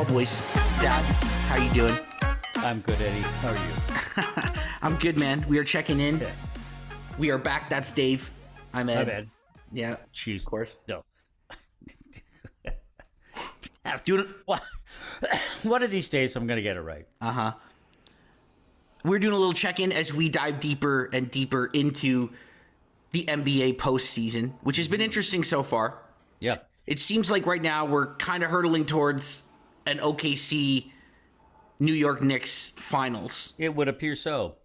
well, boys. Dad, how you doing? I'm good, Eddie. How are you? I'm good, man. We are checking in. Okay. We are back. That's Dave. I'm Ed. My bad. Yeah. Jeez. Of course. No. Doing One of these days, I'm going to get it right. We're doing a little check-in as we dive deeper and deeper into the NBA postseason, which has been interesting so far. Yeah. It seems like right now we're kind of hurtling towards an OKC New York Knicks finals. It would appear so.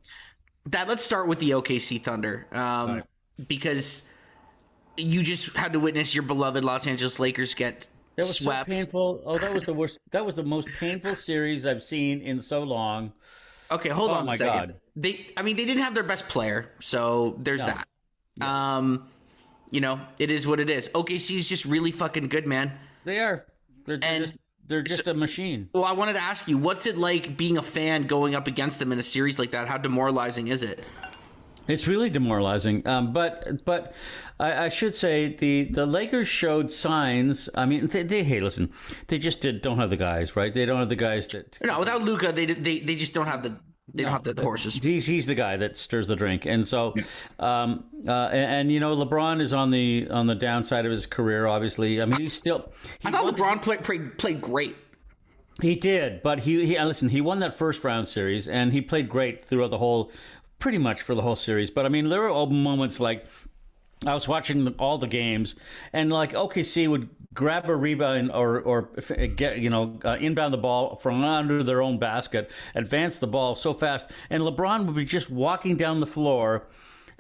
Let's start with the OKC Thunder, Right. because you just had to witness your beloved Los Angeles Lakers get That was swept. so painful. Oh, that was the worst. That was the most painful series I've seen in so long. Okay, hold on my a second. God. They didn't have their best player, so there's No. that. It is what it is. OKC is just really fucking good, man. They are. They're just a machine. Well, I wanted to ask you, what's it like being a fan going up against them in a series like that? How demoralizing is it? It's really demoralizing. But I should say the Lakers showed signs. I mean, hey, listen, they just don't have the guys, right? They don't have the guys that. No, without Luka, they just don't have the horses. He's the guy that stirs the drink, and so, LeBron is on the downside of his career. Obviously, I mean, I thought LeBron played great. He did, but he won that first round series, and he played great throughout pretty much for the whole series. But I mean, there were moments like I was watching all the games, and like OKC would grab a rebound or get inbound the ball from under their own basket, advance the ball so fast, and LeBron would be just walking down the floor.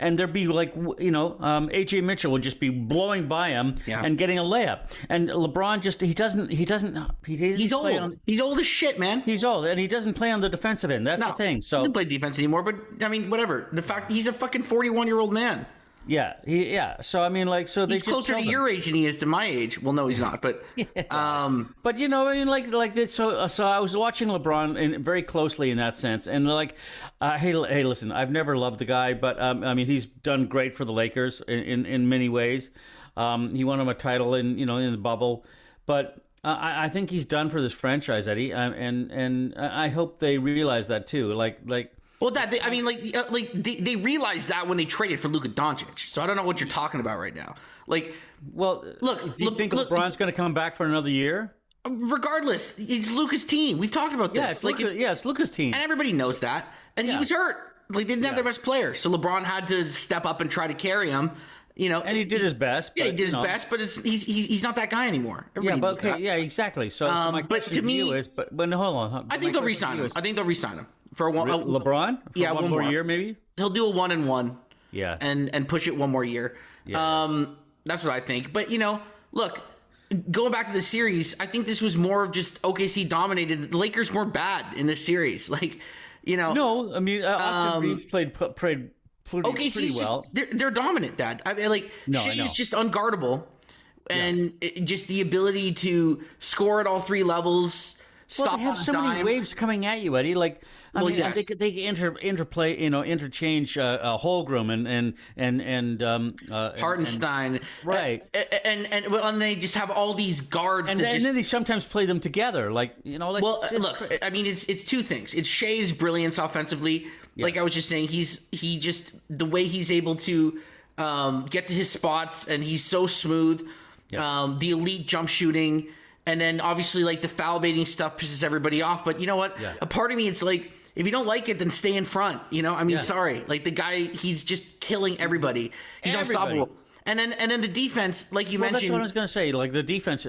And there'd be AJ Mitchell would just be blowing by him and getting a layup. And LeBron he's old. He's old as shit, man. He's old, and he doesn't play on the defensive end. That's the thing. So he doesn't play defense anymore. But I mean, whatever. The fact he's a fucking 41-year-old man. Yeah. So I mean, he's closer to your age than he is to my age. Well, no, he's not. But but so I was watching LeBron very closely in that sense, and hey, listen, I've never loved the guy, but I mean, he's done great for the Lakers in many ways. He won him a title in the bubble, but I think he's done for this franchise, Eddie, and I hope they realize that too. Well, they realized that when they traded for Luka Doncic. So I don't know what you're talking about right now. Do you think LeBron's going to come back for another year? Regardless, it's Luka's team. We've talked about this. It's Luka's team, and everybody knows that. And he was hurt. They didn't have their best player, so LeBron had to step up and try to carry him. And he did his best. Yeah, he did his best, but he's not that guy anymore. Exactly. So my question to you is, but hold on. I think they'll re-sign him. I think they'll re-sign him for LeBron. For one more year, maybe. He'll do a 1-1. Yeah, and push it one more year. Yeah. That's what I think. But look, going back to the series, I think this was more of just OKC dominated. The Lakers weren't bad in this series. No, I mean Austin Reeves played pretty well. They're dominant, Dad. I mean, Shea is just unguardable, and just the ability to score at all three levels. Well, they have so many waves coming at you, Eddie. They interplay, interchange Holmgren and Hartenstein, right? And they just have all these guards, and then they sometimes play them together, I mean, it's two things. It's Shea's brilliance offensively. Yeah. Like I was just saying, the way he's able to get to his spots, and he's so smooth. Yeah. The elite jump shooting. And then obviously the foul baiting stuff pisses everybody off. But you know what? Yeah. A part of me, it's like, if you don't like it, then stay in front. Sorry. The guy, he's just killing everybody. He's unstoppable. And then the defense, like you mentioned. That's what I was going to say. The defense,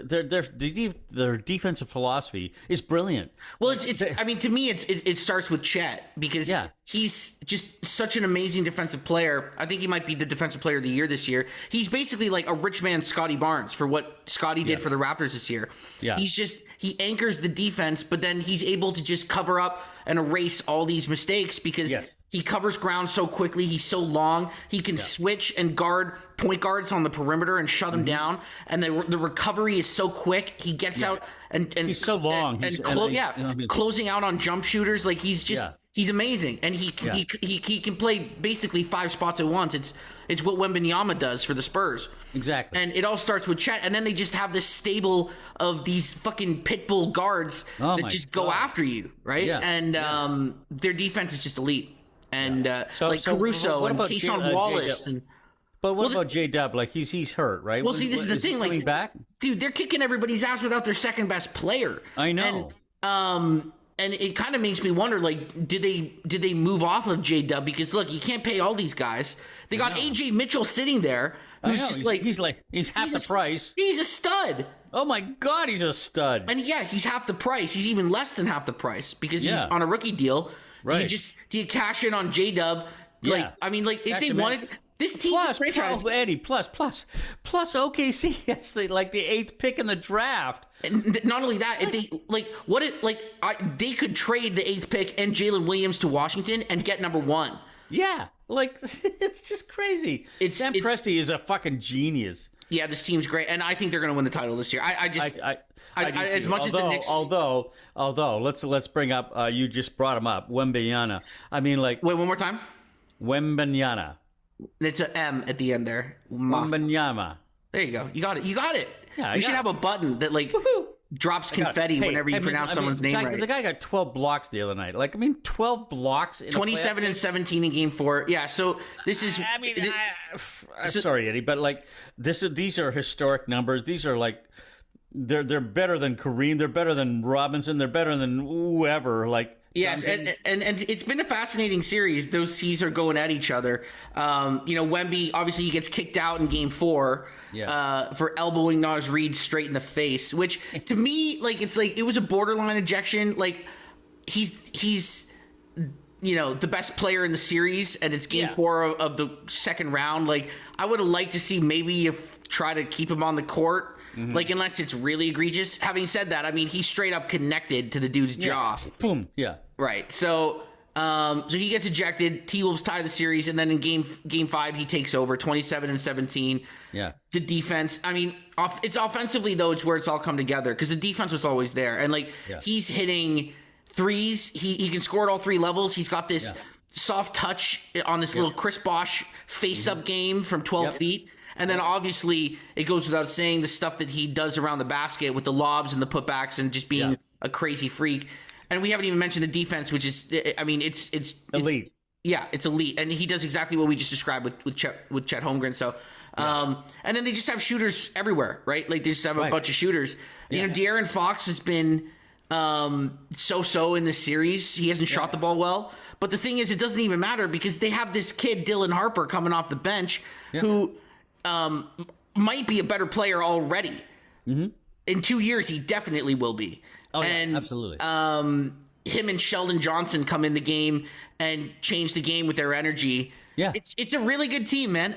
their defensive philosophy is brilliant. Well, to me, it starts with Chet, because he's just such an amazing defensive player. I think he might be the defensive player of the year this year. He's basically like a rich man Scotty Barnes for what Scotty did for the Raptors this year. Yeah. He anchors the defense, but then he's able to just cover up and erase all these mistakes because he covers ground so quickly. He's so long. He can switch and guard point guards on the perimeter and shut them down. And the recovery is so quick. He gets out and he's so long. Closing out on jump shooters. He's just He's amazing, and he can play basically 5 spots at once. It's what Wembanyama does for the Spurs. Exactly. And it all starts with Chet, and then they just have this stable of these fucking pit bull guards that just go after you, right? Yeah. And their defense is just elite. And Caruso and Kason Wallace and. But what about J-Dub? Like he's hurt, right? Well, see, this is the thing. Coming back? Dude, they're kicking everybody's ass without their second best player. I know. And it kind of makes me wonder, like, did they move off of J-Dub? Because look, you can't pay all these guys. They got AJ Mitchell sitting there, who's just he's half the price. He's a stud. Oh my God, he's a stud. And yeah, he's half the price. He's even less than half the price because he's on a rookie deal. Right. Do you cash in on J-Dub? Like, I mean, like, if they wanted this team, plus, franchise, Eddie, plus OKC has the 8th pick in the draft. And not only that, if they they could trade the 8th pick and Jalen Williams to Washington and get number 1. Yeah, like it's just crazy. Sam Presti is a fucking genius. Yeah, this team's great, and I think they're going to win the title this year. As much as the Knicks. Although, let's bring up. You just brought him up, Wembanyama. I mean, like, wait, one more time. Wembanyama. It's an M at the end there. Wembanyama. There you go. You got it. Yeah, we should have a button that drops confetti whenever you pronounce someone's name right. The guy got 12 blocks the other night. 12 blocks in 27 and 17 in game 4. Yeah, so this is I'm sorry, Eddie, but these are historic numbers. These are they're better than Kareem, they're better than Robinson, they're better than whoever, Yes, and it's been a fascinating series. Those teams are going at each other. Wemby, obviously, he gets kicked out in Game 4 for elbowing Naz Reid straight in the face, which to me, it was a borderline ejection. He's the best player in the series, and it's Game 4 of the second round. I would have liked to see maybe you try to keep him on the court. Mm-hmm. Unless it's really egregious. Having said that, I mean, he straight up connected to the dude's jaw. Boom. Yeah. Right. So he gets ejected. T-Wolves tie the series, and then in game 5, he takes over 27 and 17. Yeah. The defense, I mean, it's offensively, though, it's where it's all come together because the defense was always there. And, he's hitting threes. He can score at all 3 levels. He's got this soft touch on this little Chris Bosh face-up game from 12 feet. And then obviously it goes without saying the stuff that he does around the basket with the lobs and the putbacks and just being a crazy freak. And we haven't even mentioned the defense, which is, I mean, it's elite. It's elite. And he does exactly what we just described with Chet Holmgren. So, and then they just have shooters everywhere, right? They just have a bunch of shooters. De'Aaron Fox has been so-so in this series. He hasn't shot the ball well. But the thing is, it doesn't even matter because they have this kid, Dylan Harper, coming off the bench who might be a better player already. Mm-hmm. In 2 years, he definitely will be. Oh, and, absolutely. Him and Sheldon Johnson come in the game and change the game with their energy. Yeah, it's a really good team, man.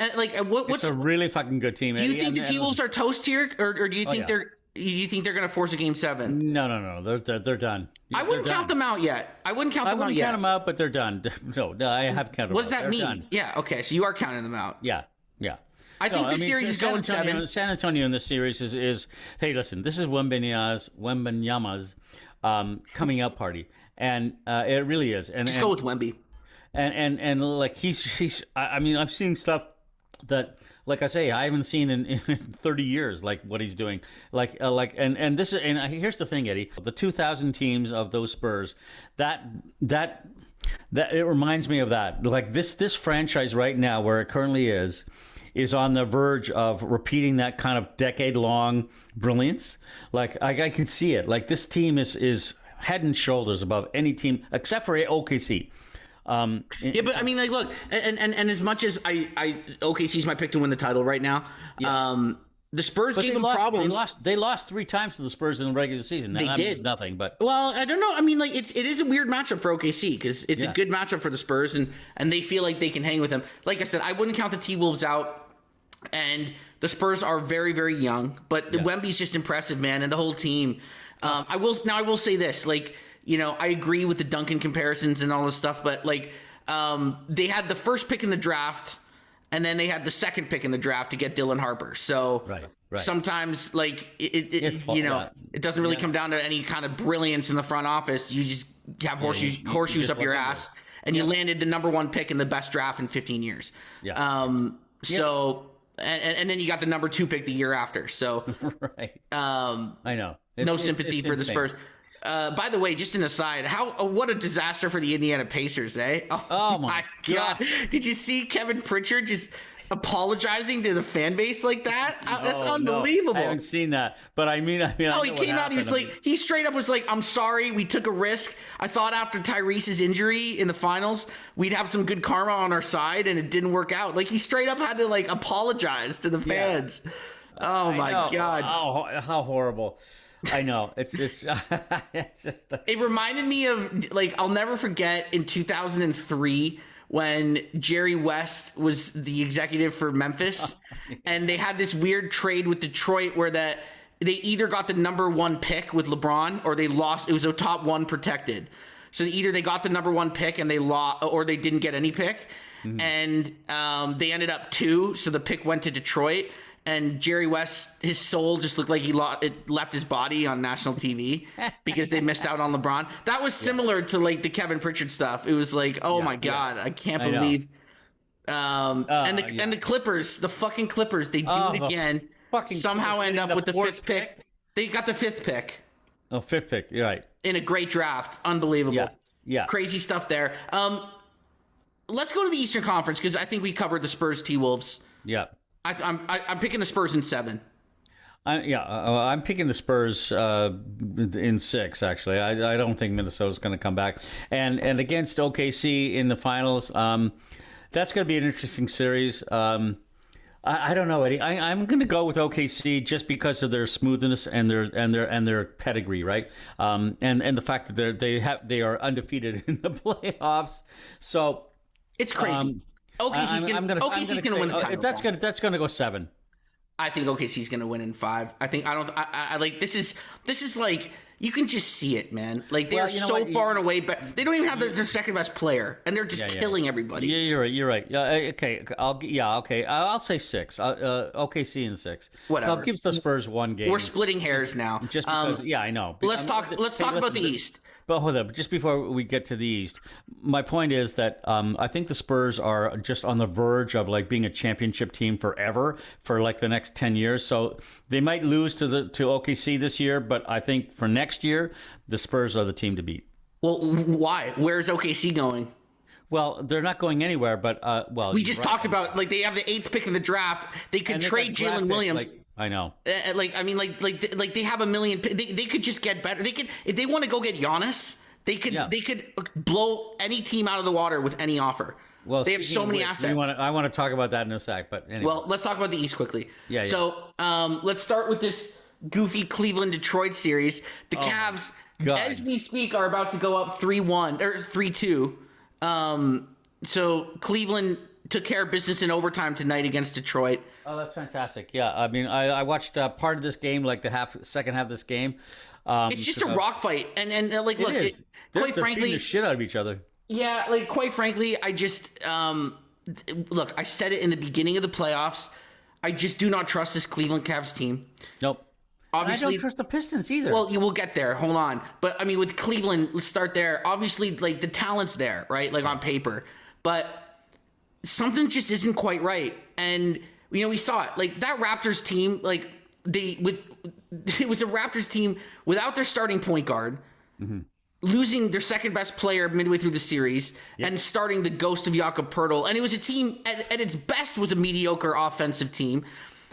What's a really fucking good team? Do you think the T-Wolves are toast here, or do you think they're going to force a Game 7? No. They're done. I wouldn't count them out yet. I wouldn't count them out, but they're done. No, I have counted them out. What does that mean? Done. Yeah, okay, so you are counting them out. Yeah. I think the series is going 7. San Antonio in this series is hey, listen, this is Wembanyama's coming out party, and it really is. And go with Wemby. And he's I mean, I've seen stuff that, like I say, I haven't seen in 30 years, what he's doing. And this is, and here's the thing, Eddie, the 2000 teams of those Spurs, that it reminds me of that. This franchise right now, where it currently is on the verge of repeating that kind of decade-long brilliance. I can see it. This team is head and shoulders above any team except for OKC. But I mean, look, and as much as OKC's my pick to win the title right now. The Spurs gave them problems. They lost 3 times to the Spurs in the regular season. They did nothing, but I don't know. I mean, it is a weird matchup for OKC because it's a good matchup for the Spurs, and they feel like they can hang with them. Like I said, I wouldn't count the T-Wolves out. And the Spurs are very, very young, but Wemby's just impressive, man, and the whole team. I will say this, I agree with the Duncan comparisons and all this stuff, but they had the first pick in the draft, and then they had the second pick in the draft to get Dylan Harper. So sometimes it doesn't really come down to any kind of brilliance in the front office. You just have horseshoes up your ass, and you landed the number 1 pick in the best draft in 15 years. Yeah. So and then you got the number 2 pick the year after. So right. I know. No sympathy for the Spurs. By the way, just an aside, what a disaster for the Indiana Pacers, eh? Oh my God. Did you see Kevin Pritchard just apologizing to the fan base like that? That's unbelievable. No, I haven't seen that, but I mean, he came out. He was like, he straight up was like, "I'm sorry, we took a risk. I thought after Tyrese's injury in the finals, we'd have some good karma on our side, and it didn't work out." Like, he straight up had to like apologize to the fans. Yeah. Oh my God! Oh, how horrible! I know. It's just It reminded me of, like, I'll never forget in 2003 when Jerry West was the executive for Memphis, and they had this weird trade with Detroit where they either got the number 1 pick with LeBron or they lost. It was a top 1 protected. So either they got the number 1 pick and they lost, or they didn't get any pick. Mm-hmm. And they ended up 2. So the pick went to Detroit. And Jerry West, his soul just looked like it left his body on national TV because they missed out on LeBron. That was similar to like the Kevin Pritchard stuff. It was like, oh my God, I can't believe. And the Clippers, the fucking Clippers, they do it again. Somehow end up with the 5th pick. They got the 5th pick. Oh, 5th pick. You're right. In a great draft. Unbelievable. Yeah. Crazy stuff there. Let's go to the Eastern Conference because I think we covered the Spurs T-Wolves. Yeah. I'm picking the Spurs in 7. I'm picking the Spurs in 6. Actually, I don't think Minnesota's going to come back. And against OKC in the finals, that's going to be an interesting series. I don't know, Eddie. I'm going to go with OKC just because of their smoothness and their pedigree, right? And the fact that they are undefeated in the playoffs. So it's crazy. OKC's going to win the title. That's going to go 7. I think OKC's going to win in 5. I like this is like, you can just see it, man. Like, they are so far and away, but they don't even have their second best player, and they're just killing everybody. Yeah, you're right. Yeah, okay. I'll say 6. OKC in 6. Whatever. I'll give the Spurs 1 game. We're splitting hairs now. Just because, I know. Let's talk about the East. But hold up, just before we get to the East, my point is that I think the Spurs are just on the verge of like being a championship team forever for like the next 10 years. So they might lose to OKC this year, but I think for next year, the Spurs are the team to beat. Well, why? Where's OKC going? Well, they're not going anywhere, but we just talked about, like, they have the 8th pick in the draft. They could trade Jalen Williams. I know. They have $1 million. They could just get better. They could, if they want to go get Giannis, they could blow any team out of the water with any offer. Well, they have so many assets. I want to talk about that in a sec, but anyway. Well, let's talk about the East quickly. Yeah. So let's start with this goofy Cleveland-Detroit series. The Cavs, as we speak, are about to go up 3-1 or 3-2. So Cleveland took care of business in overtime tonight against Detroit. Oh, that's fantastic. Yeah, I mean, I watched part of this game, like the second half of this game. It's just a rock fight. And like, look, quite frankly, beating the shit out of each other. Yeah, like, quite frankly, I just, look, I said it in the beginning of the playoffs. I just do not trust this Cleveland Cavs team. Nope. Obviously, I don't trust the Pistons either. Well, you will get there. Hold on. But, I mean, with Cleveland, let's start there. Obviously, like, the talent's there, right? Like, on paper. But something just isn't quite right. And, we saw it. Like, that Raptors team, like, it was a Raptors team without their starting point guard, losing their second best player midway through the series, and starting the ghost of Jakob Poeltl. And it was a team, at its best, was a mediocre offensive team.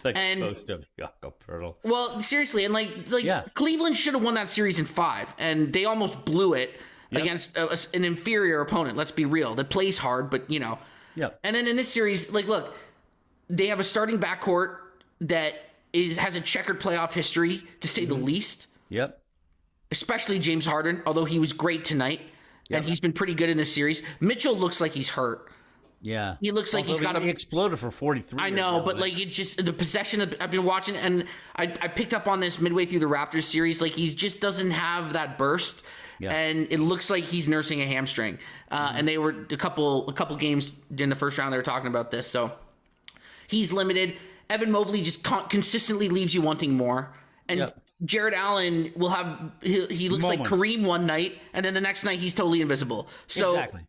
Ghost of Jakob Poeltl. Well, seriously, and Cleveland should have won that series in 5, and they almost blew it against an inferior opponent. Let's be real. That plays hard, but Yep. And then in this series, like, look, they have a starting backcourt that has a checkered playoff history, to say the least. Yep. Especially James Harden, although he was great tonight, and he's been pretty good in this series. Mitchell looks like he's hurt. Yeah. He looks like he's got He exploded for 43. I know, but like, it's just the possession I've been watching, and I picked up on this midway through the Raptors series. Like, he just doesn't have that burst. Yeah. And it looks like he's nursing a hamstring. And they were a couple games in the first round, they were talking about this. So he's limited. Evan Mobley just consistently leaves you wanting more. And Jared Allen will have he looks like Kareem one night, and then the next night he's totally invisible. So, exactly.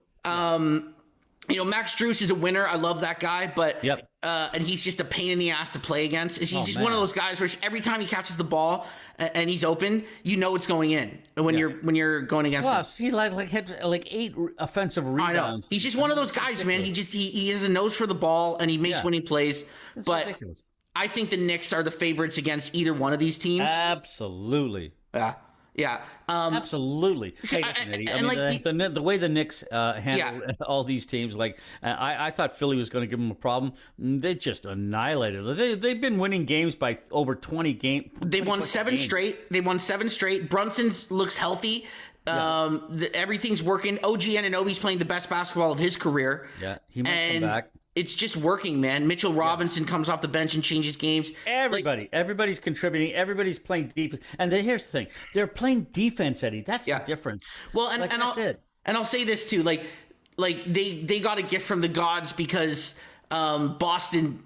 Max Strus is a winner. I love that guy, but and he's just a pain in the ass to play against. He's just one of those guys where every time he catches the ball and he's open, it's going in when you're going against him. Plus, he had 8 offensive rebounds. I know. He's just one of those guys, man. He has a nose for the ball and he makes winning plays. It's but ridiculous. I think the Knicks are the favorites against either one of these teams. Absolutely. Yeah. Absolutely. Hey, listen, Eddie, the way the Knicks handle all these teams, I thought Philly was going to give them a problem. They just annihilated them. They've been winning games by over 20 games. They won 7 straight. Brunson looks healthy. Everything's working. OG Anunoby's playing the best basketball of his career. Yeah, he might come back. It's just working, man. Mitchell Robinson comes off the bench and changes games. Everybody's contributing. Everybody's playing defense. And here's the thing: they're playing defense, Eddie. That's the difference. Well, I'll say this too: they got a gift from the gods because Boston,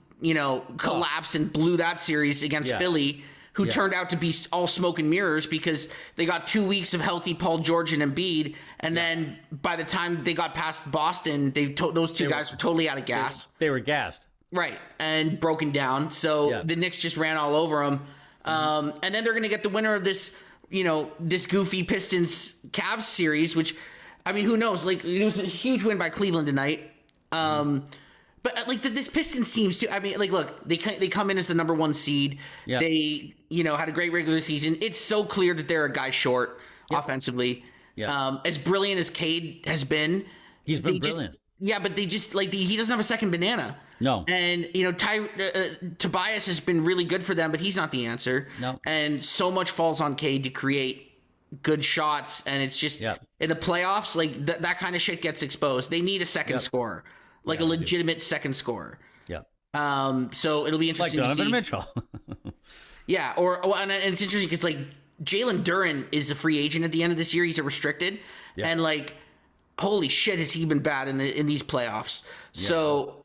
collapsed and blew that series against Philly, who turned out to be all smoke and mirrors because they got 2 weeks of healthy Paul George and Embiid, and then by the time they got past Boston, those two guys were totally out of gas. They were gassed. Right, and broken down. So the Knicks just ran all over them. And then they're going to get the winner of this, this goofy Pistons-Cavs series, which, who knows? It was a huge win by Cleveland tonight. But this Pistons seems to, look, they come in as the number 1 seed. Yep. They, had a great regular season. It's so clear that they're a guy short offensively. Yep. As brilliant as Cade has been. He's been brilliant. But they just, he doesn't have a second banana. No. And, Tobias has been really good for them, but he's not the answer. No. And so much falls on Cade to create good shots. And it's just, in the playoffs, that kind of shit gets exposed. They need a second scorer. A legitimate second scorer. Yeah. So it'll be interesting like Donovan to see. Mitchell. And it's interesting because Jalen Duren is a free agent at the end of this year. He's a restricted, and holy shit, has he been bad in these playoffs? Yeah. So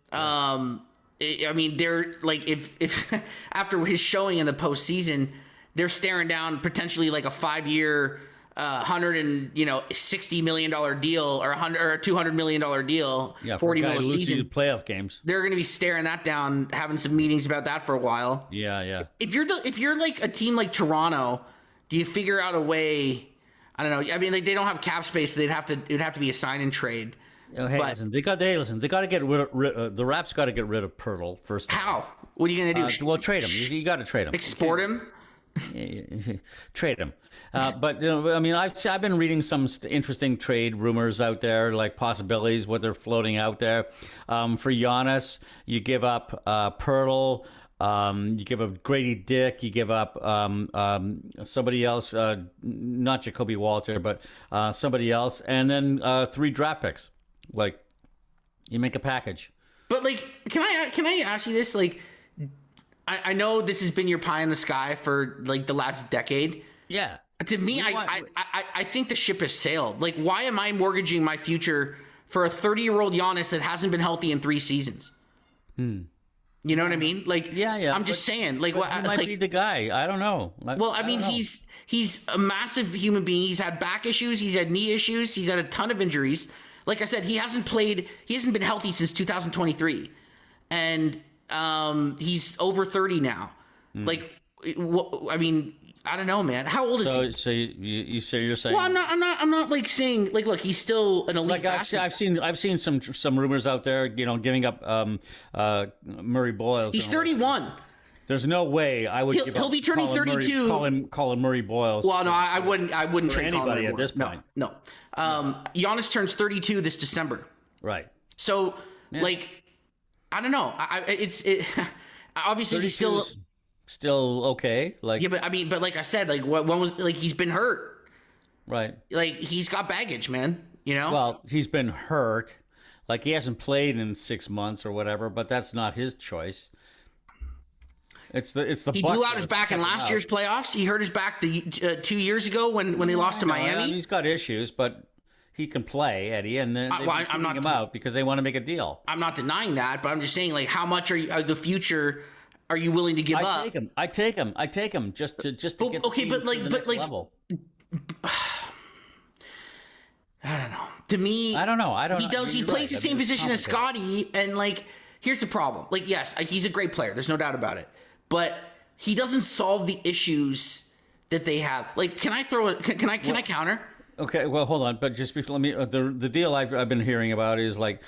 they're if after his showing in the postseason, they're staring down potentially a 5-year. $160 million deal or $200 million deal, $40 million season. Playoff games. They're going to be staring that down, having some meetings about that for a while. Yeah. If you're a team like Toronto, do you figure out a way? I don't know. They don't have cap space. So it would have to be a sign and trade. Listen, they got to get rid of the Raps. Got to get rid of Pirtle first. How? What are you going to do? Well, trade him. You got to trade him. Export him. Trade him. But I've been reading some interesting trade rumors out there, possibilities, what they're floating out there. For Giannis, you give up Pirtle, you give up Grady Dick, you give up somebody else, not Jacoby Walter, but somebody else, and then 3 draft picks. You make a package. But can I ask you this? I know this has been your pie in the sky for the last decade. Yeah. To me, I think the ship has sailed. Why am I mortgaging my future for a 30-year-old Giannis that hasn't been healthy in 3 seasons? You know what I mean? Yeah. I'm just saying. What he might be the guy. I don't know. He's a massive human being. He's had back issues. He's had knee issues. He's had a ton of injuries. Like I said, he hasn't been healthy since 2023, and he's over 30 now. I don't know, man. How old is he? So you're saying? Well, I'm not saying look, he's still an elite. I've seen some rumors out there, giving up Murray Boyles. He's 31. There's no way I would. He'll be turning 32. Colin Murray Boyles. Well, no, I wouldn't trade anybody at this point. No. Giannis turns 32 this December. Right. So I don't know. Obviously he's still okay. But like I said, when was he's been hurt. Right. He's got baggage, man. Well, he's been hurt. He hasn't played in 6 months or whatever, but that's not his choice. It's the he blew out his back in last year's playoffs. He hurt his back 2 years ago when they lost to Miami. He's got issues, but he can play, Eddie, and then I'm not him out because they want to make a deal. I'm not denying that, but I'm just saying, how much are the future are you willing to give up? I take him just to get the next level. I don't know. To me, I don't know. He plays the same position as Scotty, and like, here's the problem. Like, yes, he's a great player. There's no doubt about it. But he doesn't solve the issues that they have. Like, can I counter? Okay, well, hold on, but just before, let me. The deal I've been hearing about is like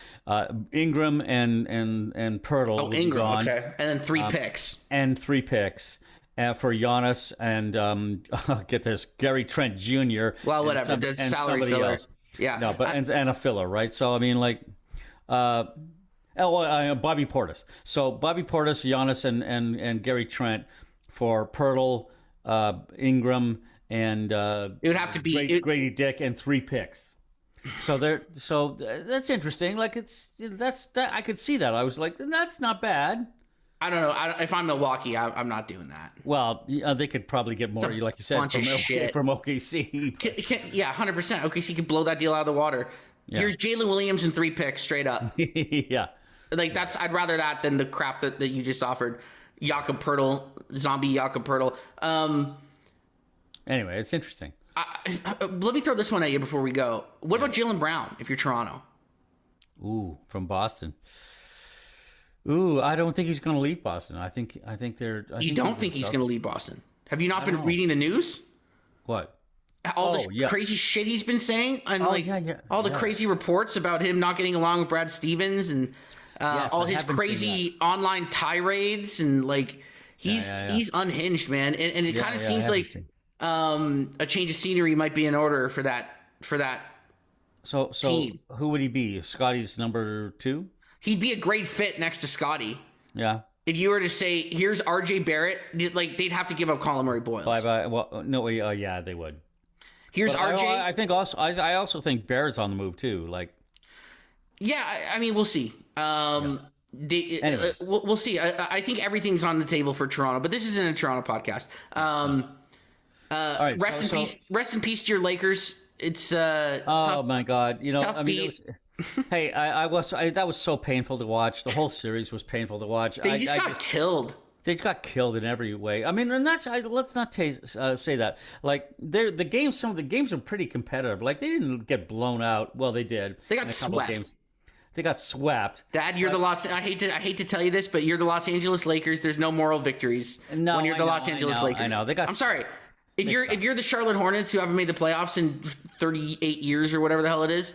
Ingram and Pirtle. Oh, Ingram, okay, and then 3 picks for Giannis and get this, Gary Trent Jr. Well, whatever, the salary filler. Else. Yeah, no, but and a filler, right? So I mean, like, Bobby Portis. So Bobby Portis, Giannis, and Gary Trent for Pirtle, Ingram. And it would have to be Grady Dick and 3 picks. So that's interesting. Like I could see that. I was like, that's not bad. I don't know. If I'm Milwaukee, I'm not doing that. Well, they could probably get more, like you said, from OKC. Yeah, 100%. OKC could blow that deal out of the water. Yeah. Here's Jalen Williams and 3 picks straight up. Yeah, like I'd rather that than the crap that you just offered. Jakob Poeltl, zombie Jakob Poeltl. Anyway, it's interesting. Let me throw this one at you before we go. What about Jaylen Brown if you're Toronto? Ooh, from Boston. Ooh, I don't think he's going to leave Boston. I think they're. You don't think he's going to leave Boston? Have you not been reading the news? What? All this crazy shit he's been saying, and all the crazy reports about him not getting along with Brad Stevens, and all his crazy online tirades, and like he's unhinged, man. And it kind of seems like. A change of scenery might be in order for that So team. Who would he be? Scotty's number 2? He'd be a great fit next to Scotty. Yeah. If you were to say, here's RJ Barrett, like they'd have to give up Colin Murray Boyles. Yeah, they would. Here's RJ. I also think Barrett's on the move too. Like, yeah, I mean, we'll see. Anyway. We'll see. I think everything's on the table for Toronto, but this isn't a Toronto podcast. Right, rest in peace to your Lakers. It's oh my God, tough beat. That was so painful to watch. The whole series was painful to watch. They just got killed. They got killed in every way. I mean, and let's not say that. Like some of the games are pretty competitive. Like they didn't get blown out. Well, they did. They got swept. They got swept. Dad, you're I hate to tell you this, but you're the Los Angeles Lakers. There's no moral victories when you're the Los Angeles Lakers. I know. I'm sorry. If you're the Charlotte Hornets who haven't made the playoffs in 38 years or whatever the hell it is,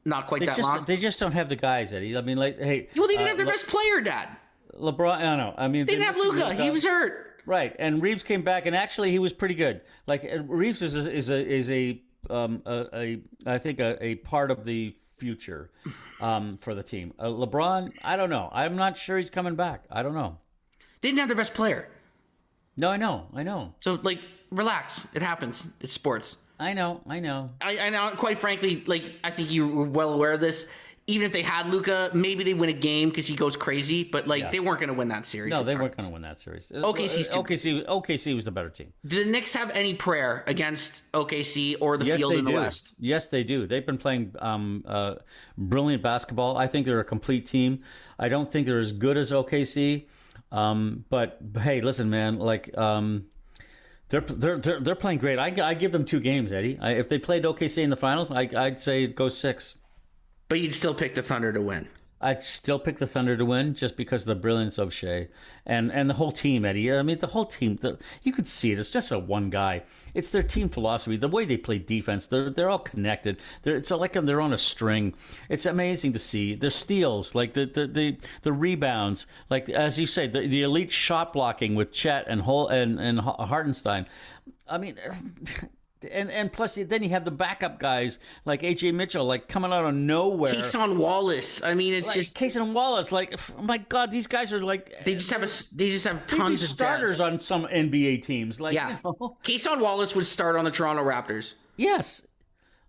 not quite that long. They just don't have the guys, Eddie. I mean, like, hey. Well, they didn't have their best player, Dad. LeBron, I don't know. I mean, they didn't have Luka. He was hurt. Right, and Reeves came back, and actually he was pretty good. Like Reeves is a I think a part of the future for the team. LeBron, I don't know. I'm not sure he's coming back. I don't know. They didn't have their best player. No, I know. So, like, relax. It happens. It's sports. I know. I know. Quite frankly, like, I think you were well aware of this. Even if they had Luka, maybe they win a game because he goes crazy. But like, they weren't going to win that series. No, they weren't going to win that series. OKC was the better team. Do the Knicks have any prayer against OKC or the field in the West? Yes, they do. They've been playing brilliant basketball. I think they're a complete team. I don't think they're as good as OKC. But hey, listen, man. Like, they're playing great. I give them 2 games, Eddie. If they played OKC in the finals, I'd say it goes 6. But you'd still pick the Thunder to win. I'd still pick the Thunder to win just because of the brilliance of Shea and the whole team, Eddie. I mean, the whole team. You could see it. It's just a one guy. It's their team philosophy, the way they play defense. They're all connected. It's like they're on a string. It's amazing to see the steals, like the rebounds, like as you say, the elite shot blocking with Chet and Hartenstein. I mean. And plus, then you have the backup guys like A.J. Mitchell, like coming out of nowhere. Keyshawn Wallace. I mean, it's like, just Keyshawn Wallace. Like, oh my God, these guys are like they just have tons of starters on some NBA teams. Like, yeah, Keyshawn Wallace would start on the Toronto Raptors. Yes,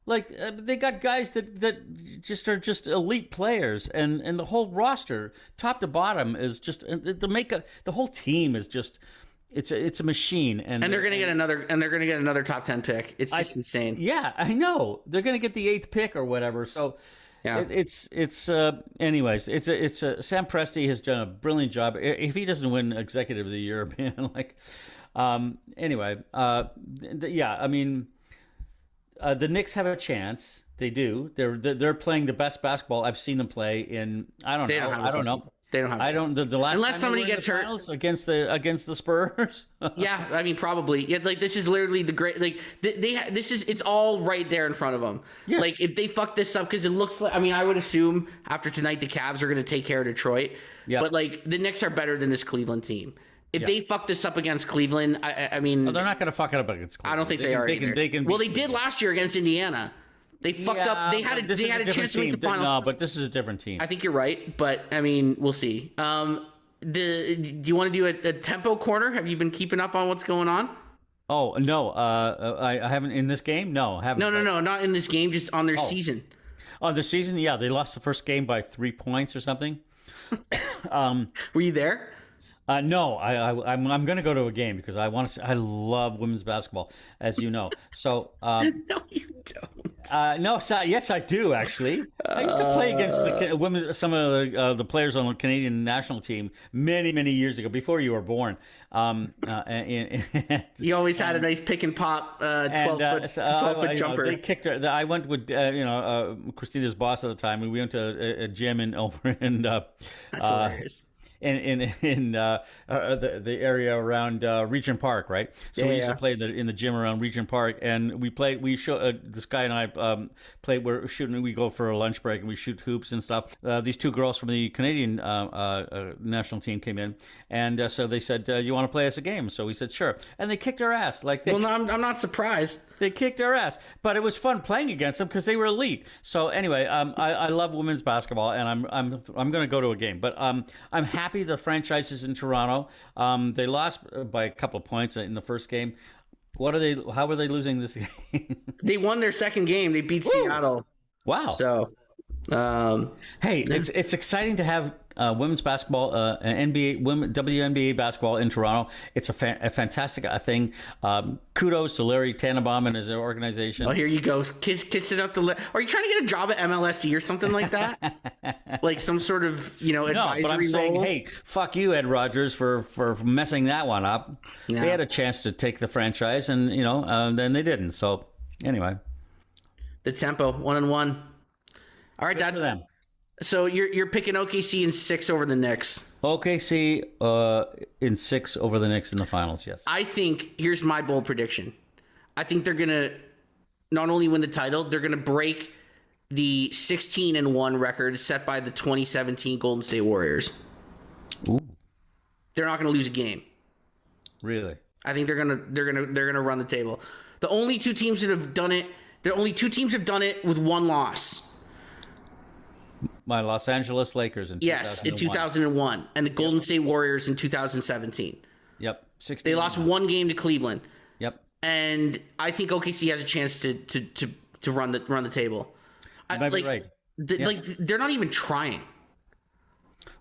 like they got guys that just are just elite players, and the whole roster, top to bottom, is just the whole team is just. It's a machine, and they're going to get another top 10 pick. It's just insane. Yeah, I know they're going to get the 8th pick or whatever. So, Yeah. Anyways, Sam Presti has done a brilliant job. If he doesn't win Executive of the Year, man, like, anyway, yeah, I mean, the Knicks have a chance. They do. They're playing the best basketball I've seen them play in. I don't know. They don't have. I don't. The last unless time somebody gets hurt against the Spurs. Yeah, I mean probably. Yeah, like this is literally the great. Like it's all right there in front of them. Yes. Like if they fuck this up, because it looks like. I mean, I would assume after tonight the Cavs are going to take care of Detroit. Yeah. But like the Knicks are better than this Cleveland team. If they fuck this up against Cleveland, I mean, they're not going to fuck it up against Cleveland. I don't think they are either. They did last year against Indiana. They fucked up. They had a chance to make the finals. No, but this is a different team. I think you're right, but I mean, we'll see. Do you want to do a tempo corner? Have you been keeping up on what's going on? Oh no, I haven't in this game. No, I haven't. No, not in this game. Just on their season. On the season, yeah, they lost the first game by 3 points or something. Were you there? No, I'm going to go to a game because I want to. I love women's basketball, as you know. So no, you don't. No, yes, I do actually. I used to play against the women, some of the players on the Canadian national team many years ago, before you were born. You always had a nice pick and pop 12-foot jumper. They kicked her. I went with Christina's boss at the time, and we went to a gym over in. That's hilarious. In the area around Regent Park, right? So we used to play in the gym around Regent Park, and we show this guy and I play. We're shooting. We go for a lunch break and we shoot hoops and stuff. These two girls from the Canadian national team came in, and so they said, "You want to play us a game?" So we said, "Sure," and they kicked our ass. No, I'm not surprised. They kicked our ass, but it was fun playing against them because they were elite. So anyway, I love women's basketball, and I'm going to go to a game, but I'm happy the franchise is in Toronto. They lost by a couple of points in the first game. How were they losing this game? They won their second game. They beat Seattle. Wow. So, hey, it's exciting to have women's basketball, WNBA basketball in Toronto. It's a fantastic thing. Kudos to Larry Tannenbaum and his organization. Oh, here you go. Kiss it up to Are you trying to get a job at MLSE or something like that? Like some sort of, advisory no, but I'm saying, role? Hey, fuck you, Ed Rogers, for messing that one up. Yeah. They had a chance to take the franchise, and, then they didn't. So, anyway. The tempo, 1-1. All right, Dad. Them. So you're picking OKC in 6 over the Knicks. OKC in 6 over the Knicks in the finals, yes. I think, here's my bold prediction. I think they're going to not only win the title, they're going to break the 16-1 record set by the 2017 Golden State Warriors. Ooh. They're not going to lose a game. Really? I think they're going to run the table. The only two teams that have done it, with one loss. My Los Angeles Lakers in 2001, and the Golden State Warriors in 2017. Yep, they lost one game to Cleveland. Yep, and I think OKC has a chance to run the table. You might be right. They're not even trying.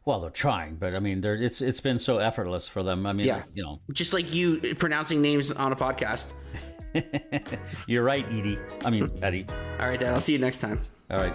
Well, they're trying, but I mean, it's been so effortless for them. I mean, just like you pronouncing names on a podcast. You're right, Edie. I mean, Eddie. All right, Dad. I'll see you next time. All right.